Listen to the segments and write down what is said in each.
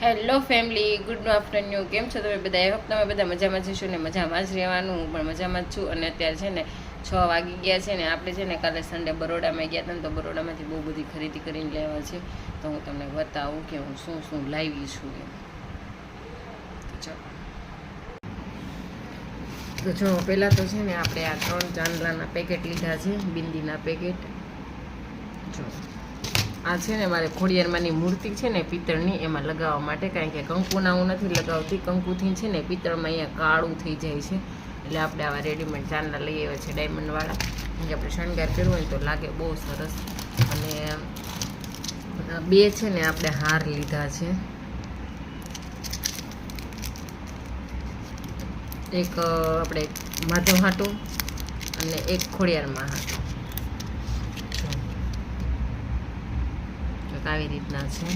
Hello family, good afternoon. કેમ છો તમે બધા? આઈ હોપ તમે બધા મજામાં જશો ને મજામાં જ રહેવાનું. હું પણ મજામાં જ છું. અને અત્યારે છે ને 6 વાગી ગયા છે ને આપણે છે ને કાલે સન્ડે બરોડામાં ગયા હતા ને, તો બરોડામાંથી બહુ બધી ખરીદી કરીને લેવા છે. તો હું તમને બતાવું કે હું શું શું લાવી છું એમ. તો જો પહેલાં તો છે ને આપણે આ 3 ચાંદલાના પેકેટ લીધા છે, બિંદીના પેકેટ. જો આ છે ને મારે ખોડિયારમાંની મૂર્તિ છે ને પિત્તળની, એમાં લગાવવા માટે. કારણ કે કંકુના હું નથી લગાવતી, કંકુથી છે ને પિત્તળમાં અહીંયા કાળું થઈ જાય છે. એટલે આપણે આવા રેડીમેડ ચાંદલા લઈ આવ્યા છે ડાયમંડવાળા. કે આપણે શણગાર કર્યો હોય તો લાગે બહુ સરસ. અને 2 છે ને આપણે હાર લીધા છે. એક આપણે માધવ હાટું અને એક ખોડિયારમાં હાટું. આવી રીતના છે.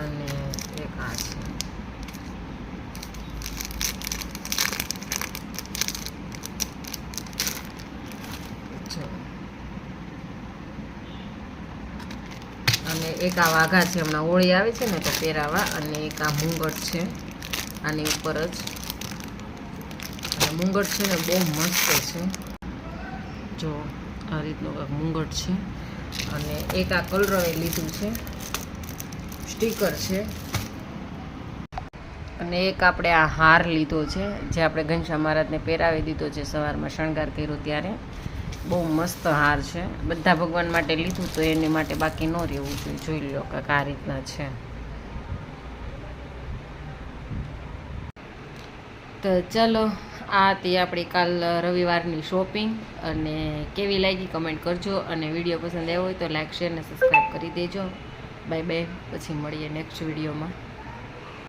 અને એક આ છે. અને એક આ વાઘા છે, હમણાં હોળી આવે છે ને તો પહેરાવા. અને એક આ મુંગટ છે આની ઉપર જ. અને મુંગટ છે ને બહુ મસ્ત છે. જો આ રીતનો કાંઈક મુંગટ છે. અને એક આ કલરવે લીધું છે, સ્ટીકર છે. અને એક આપણે આ હાર લીધો છે, જે આપણે ઘનશ્યામ મહારાજને પહેરાવી દીધો છે સવારમાં શણગાર કર્યો ત્યારે. બહુ મસ્ત હાર છે. બધા ભગવાન માટે લીધું તો એની માટે બાકી ન રહેવું જોઈએ. જોઈ લો કાંઈક આ રીતના છે. તો ચલો, આ હતી આપણી કાલ રવિવારની શોપિંગ. અને કેવી લાગી કમેન્ટ કરજો. અને વિડીયો પસંદ આવ્યો હોય તો લાઈક, શેર અને સબસ્ક્રાઈબ કરી દેજો. Bye bye. પછી મળીએ નેક્સ્ટ વિડીયોમાં.